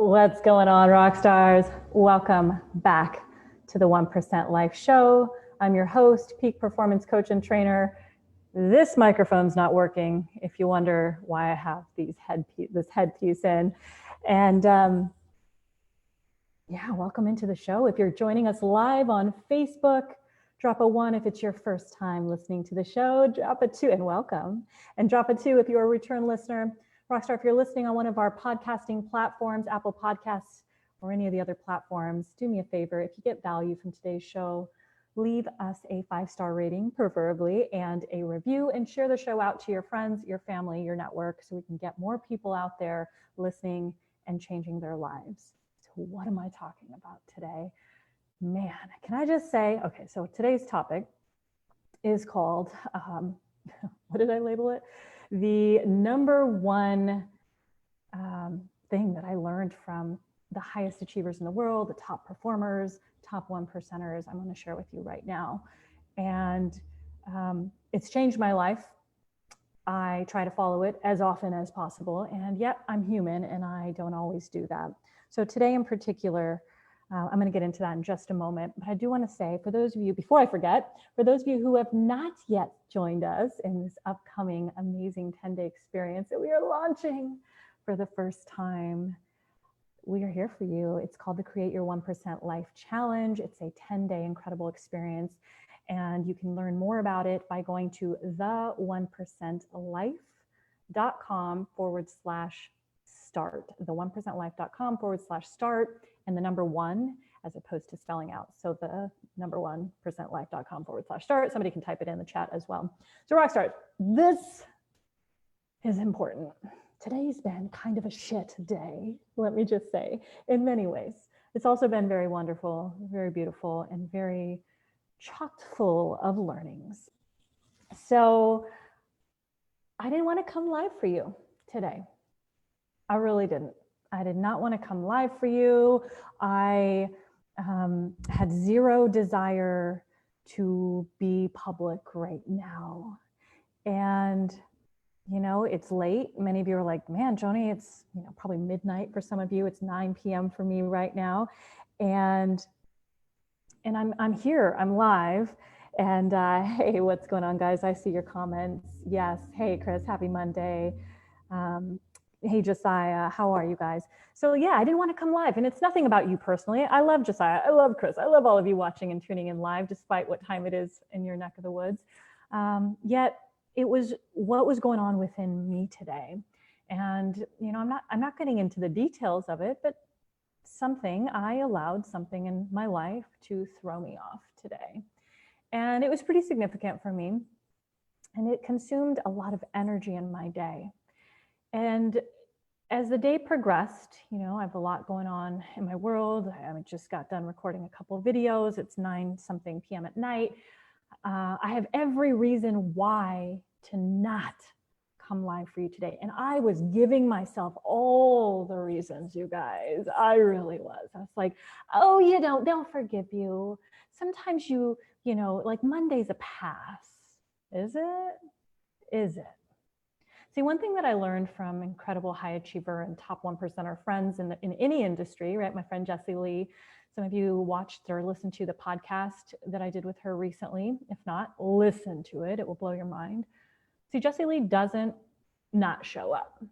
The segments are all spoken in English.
What's going on, rock stars? Welcome back to the 1% Life Show. I'm your host, peak performance coach and trainer. This microphone's not working, if you wonder why I have this headpiece in. And welcome into the show. If you're joining us live on Facebook, drop a 1 if it's your first time listening to the show. Drop a 2 and welcome. And drop a 2 if you're a return listener. Rockstar, if you're listening on one of our podcasting platforms, Apple Podcasts, or any of the other platforms, do me a favor. If you get value from today's show, leave us a 5-star rating, preferably, and a review, and share the show out to your friends, your family, your network, so we can get more people out there listening and changing their lives. So what am I talking about today? Man, can I just say, okay, so today's topic is called, what did I label it? The number one thing that I learned from the highest achievers in the world, the top performers, top 1%ers, I'm going to share with you right now. And it's changed my life. I try to follow it as often as possible. And yet I'm human and I don't always do that. So today in particular, I'm going to get into that in just a moment, but I do want to say, for those of you, before I forget, for those of you who have not yet joined us in this upcoming amazing 10-day experience that we are launching for the first time, we are here for you. It's called the Create Your 1% Life Challenge. It's a 10-day incredible experience, and you can learn more about it by going to the1percentlife.com/start, the1percentlife.com/start, and the number 1 as opposed to spelling out. So the number 1percentlife.com/start. Somebody can type it in the chat as well. So rockstars, this is important. Today's been kind of a shit day, let me just say, in many ways. It's also been very wonderful, very beautiful, and very chock full of learnings. So I didn't want to come live for you today. I really didn't. I did not want to come live for you. I had zero desire to be public right now. And, you know, it's late. Many of you are like, man, Joanie, it's, you know, probably midnight for some of you. It's 9 p.m. for me right now. And I'm here, I'm live. And hey, what's going on, guys? I see your comments. Yes. Hey, Chris, happy Monday. Hey, Josiah, how are you guys? So yeah, I didn't want to come live, and it's nothing about you personally. I love Josiah, I love Chris, I love all of you watching and tuning in live, despite what time it is in your neck of the woods. Yet it was what was going on within me today. And you know, I'm not getting into the details of it, but I allowed something in my life to throw me off today. And it was pretty significant for me. And it consumed a lot of energy in my day. And as the day progressed, you know, I have a lot going on in my world. I just got done recording a couple of videos. It's 9-something p.m. at night. I have every reason why to not come live for you today. And I was giving myself all the reasons, you guys. I really was. I was like, oh, they'll forgive you. Sometimes you know, like Monday's a pass. Is it? Is it? See, one thing that I learned from incredible high achiever and top 1%er friends in any industry, right? My friend Jessie Lee, some of you watched or listened to the podcast that I did with her recently. If not, listen to it. It will blow your mind. See, Jessie Lee doesn't not show up,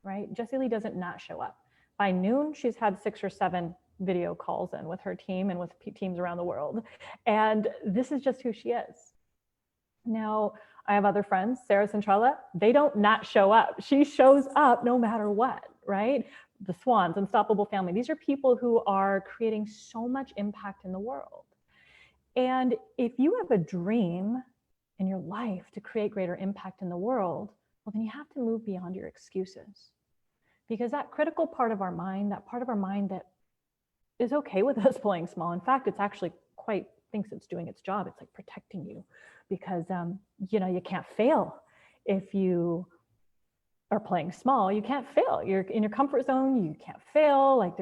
right? Jessie Lee doesn't not show up. By noon, she's had 6 or 7 video calls in with her team and with teams around the world. And this is just who she is. Now, I have other friends, Sarah Centrella, they don't not show up. She shows up no matter what, right? The Swans, Unstoppable Family. These are people who are creating so much impact in the world. And if you have a dream in your life to create greater impact in the world, well, then you have to move beyond your excuses. Because that critical part of our mind, that part of our mind that is okay with us playing small. In fact, it's actually thinks it's doing its job. It's like protecting you because, you know, you can't fail if you are playing small. You can't fail. You're in your comfort zone. You can't fail. Like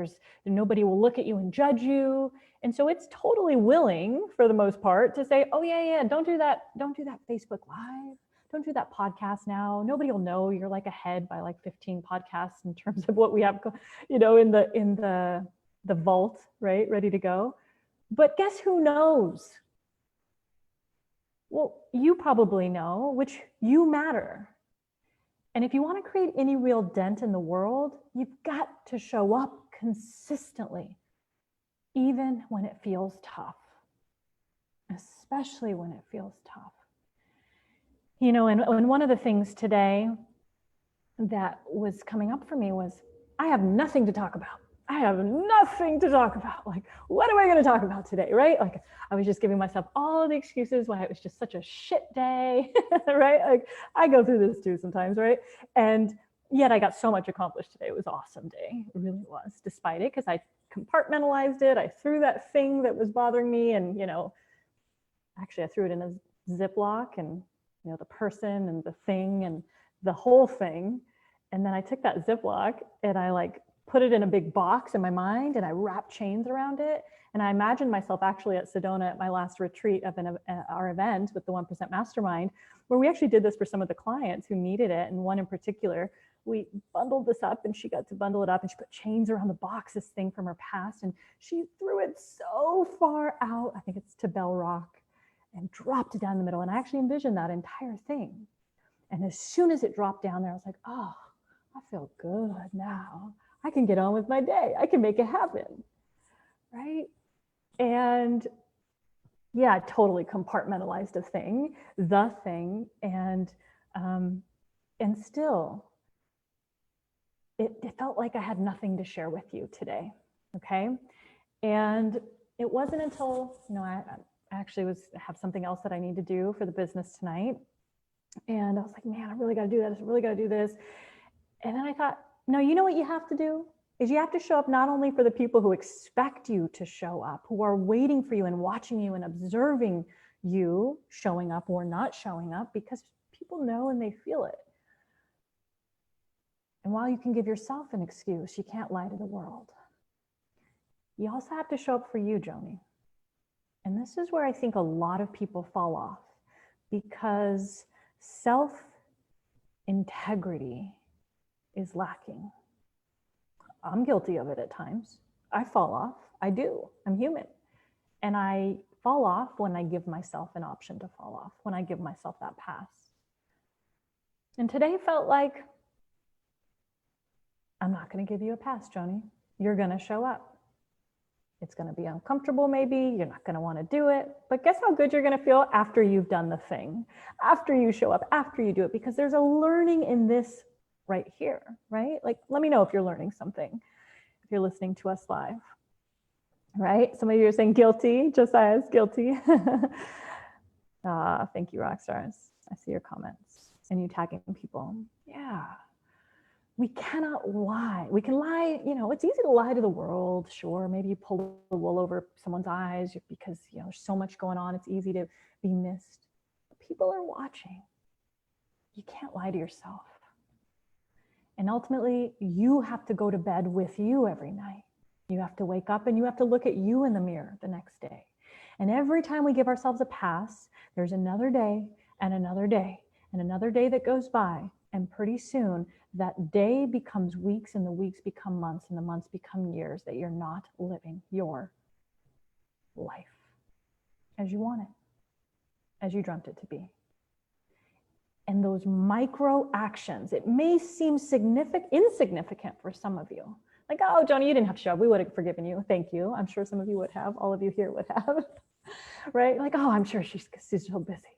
nobody will look at you and judge you. And so it's totally willing for the most part to say, oh yeah, don't do that. Don't do that Facebook Live. don't do that podcast now. Nobody will know you're like ahead by like 15 podcasts in terms of what we have, in the vault, right? Ready to go. But guess who knows? Well, you probably know, which you matter. And if you want to create any real dent in the world, you've got to show up consistently, even when it feels tough, especially when it feels tough. And one of the things today that was coming up for me was, I have nothing to talk about. I have nothing to talk about. Like, what am I going to talk about today, right? Like, I was just giving myself all the excuses why it was just such a shit day, right? Like, I go through this too sometimes, right? And yet I got so much accomplished today. It was an awesome day. It really was, despite it, because I compartmentalized it. I threw that thing that was bothering me, and, actually I threw it in a Ziploc, and, the person and the thing and the whole thing. And then I took that Ziploc and I put it in a big box in my mind, and I wrapped chains around it. And I imagined myself actually at Sedona at my last retreat of our event with the 1% Mastermind, where we actually did this for some of the clients who needed it. And one in particular, we bundled this up, and she got to bundle it up, and she put chains around the box, this thing from her past. And she threw it so far out, I think it's to Bell Rock, and dropped it down the middle. And I actually envisioned that entire thing. And as soon as it dropped down there, I was like, oh, I feel good now. I can get on with my day. I can make it happen, right? And yeah, I totally compartmentalized the thing, and still, it felt like I had nothing to share with you today, okay? And it wasn't until, I actually have something else that I need to do for the business tonight. And I was like, man, I really got to do this. I really got to do this. And then I thought, no, you know what you have to do is you have to show up not only for the people who expect you to show up, who are waiting for you and watching you and observing you showing up or not showing up, because people know and they feel it. And while you can give yourself an excuse, you can't lie to the world. You also have to show up for you, Joanie. And this is where I think a lot of people fall off, because self-integrity is lacking. I'm guilty of it at times. I fall off. I do. I'm human. And I fall off when I give myself an option to fall off, when I give myself that pass. And today felt like, I'm not going to give you a pass, Joanie. You're going to show up. It's going to be uncomfortable, maybe. You're not going to want to do it. But guess how good you're going to feel after you've done the thing, after you show up, after you do it, because there's a learning in this right here, right? Like, let me know if you're learning something, if you're listening to us live, right? Some of you are saying guilty. Josiah's guilty. Thank you, rock stars. I see your comments and you tagging people. Yeah. We cannot lie. We can lie, it's easy to lie to the world. Sure, maybe you pull the wool over someone's eyes because, there's so much going on. It's easy to be missed. People are watching. You can't lie to yourself. And ultimately, you have to go to bed with you every night. You have to wake up and you have to look at you in the mirror the next day. And every time we give ourselves a pass, there's another day and another day and another day that goes by. And pretty soon, that day becomes weeks, and the weeks become months, and the months become years, that you're not living your life as you want it, as you dreamt it to be. And those micro actions, it may seem insignificant for some of you. Like, oh, Joanie, you didn't have to show up. We would have forgiven you. Thank you. I'm sure some of you would have. All of you here would have. Right? Like, oh, I'm sure she's so busy.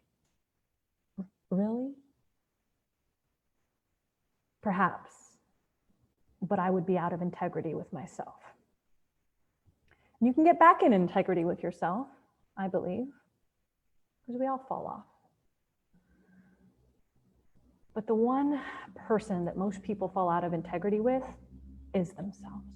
Really? Perhaps, but I would be out of integrity with myself. And you can get back in integrity with yourself, I believe, because we all fall off. But the one person that most people fall out of integrity with is themselves.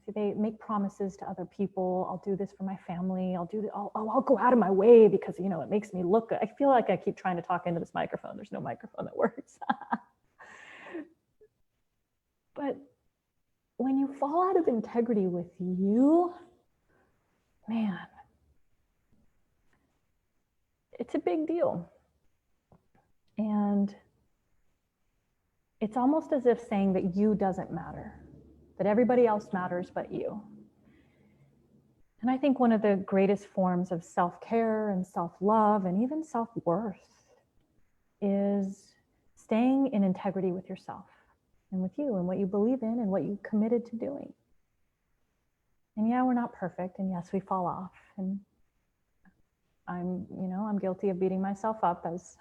See, they make promises to other people. I'll do this for my family. I'll go out of my way because, it makes me look good. I feel like I keep trying to talk into this microphone. There's no microphone that works. But when you fall out of integrity with you, man, it's a big deal. And it's almost as if saying that you doesn't matter, that everybody else matters but you. And I think one of the greatest forms of self-care and self-love and even self-worth is staying in integrity with yourself and with you and what you believe in and what you committed to doing. And yeah, we're not perfect, and yes, we fall off, and I'm guilty of beating myself up, as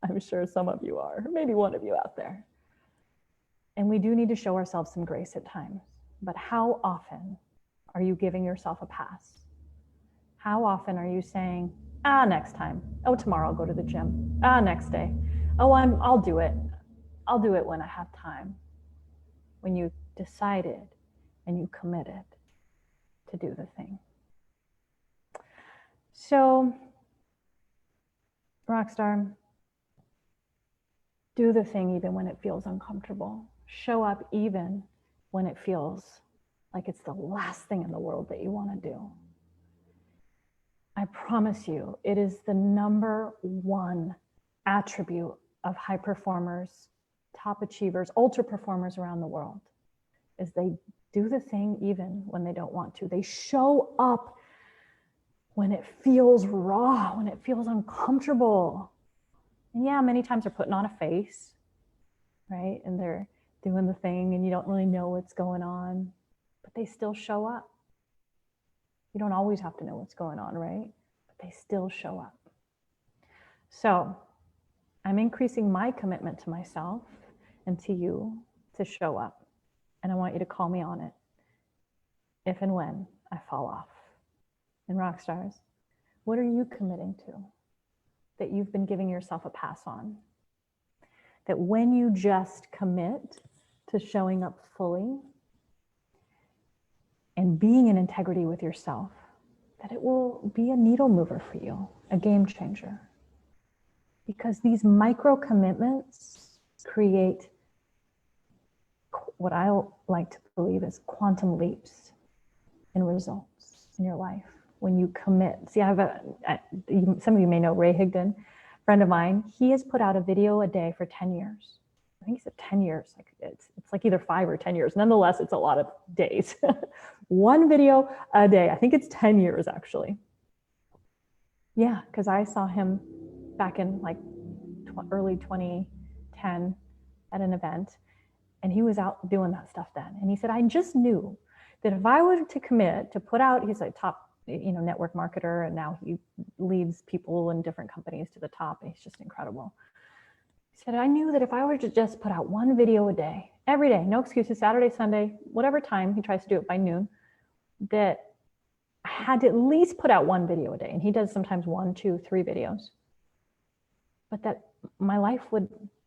I'm sure some of you are, maybe one of you out there. And we do need to show ourselves some grace at times. But how often are you giving yourself a pass? How often are you saying, next time. Oh, tomorrow I'll go to the gym. Next day. Oh, I'll do it. I'll do it when I have time. When you decided and you committed to do the thing. So, Rockstar, do the thing even when it feels uncomfortable. Show up even when it feels like it's the last thing in the world that you want to do. I promise you, it is the number one attribute of high performers, top achievers, ultra performers around the world, is they do the thing even when they don't want to. They show up when it feels raw, when it feels uncomfortable. And yeah, many times they're putting on a face, right? And they're doing the thing and you don't really know what's going on, but they still show up. You don't always have to know what's going on, right? But they still show up. So I'm increasing my commitment to myself and to you to show up. And I want you to call me on it if and when I fall off. And rock stars, what are you committing to that you've been giving yourself a pass on? That when you just commit to showing up fully and being in integrity with yourself, that it will be a needle mover for you, a game changer. Because these micro commitments create what I like to believe is quantum leaps in results in your life. When you commit. See, some of you may know Ray Higdon, friend of mine. He has put out a video a day for 10 years. I think he said 10 years. Like it's like either 5 or 10 years. Nonetheless, it's a lot of days. One video a day. I think it's 10 years actually. Yeah, because I saw him back in like early 2010 at an event, and he was out doing that stuff then. And he said, I just knew that if I were to commit to put out, he's a top network marketer, and now he leads people in different companies to the top, and he's just incredible. He said, I knew that if I were to just put out one video a day, every day, no excuses, Saturday, Sunday, whatever time, he tries to do it by noon, that I had to at least put out one video a day. And he does sometimes 1, 2, 3 videos. But that my life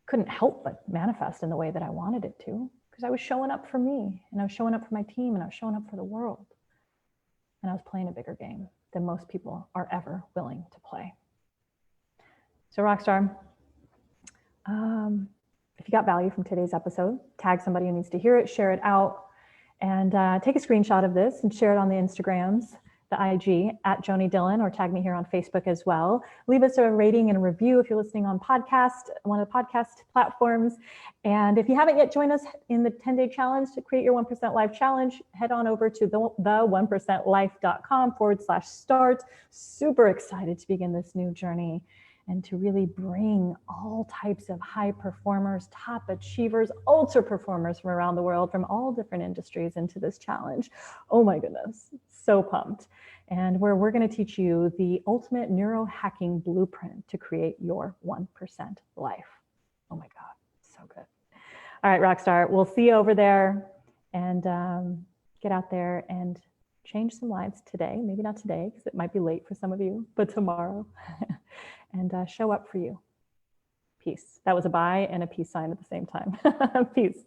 couldn't help but manifest in the way that I wanted it to, because I was showing up for me, and I was showing up for my team, and I was showing up for the world. And I was playing a bigger game than most people are ever willing to play. So Rockstar, if you got value from today's episode, tag somebody who needs to hear it, share it out, and take a screenshot of this and share it on the Instagrams, the IG at Joanie Dillon, or tag me here on Facebook as well. Leave us a rating and a review if you're listening on one of the podcast platforms. And if you haven't yet joined us in the 10-day challenge to create your 1% life challenge, head on over to the 1%life.com/start. Super excited to begin this new journey and to really bring all types of high performers, top achievers, ultra performers from around the world, from all different industries into this challenge. Oh my goodness, so pumped. And where we're gonna teach you the ultimate neurohacking blueprint to create your 1% life. Oh my God, so good. All right, Rockstar, we'll see you over there, and get out there and change some lives today. Maybe not today, because it might be late for some of you, but tomorrow. And show up for you. Peace. That was a bye and a peace sign at the same time. Peace.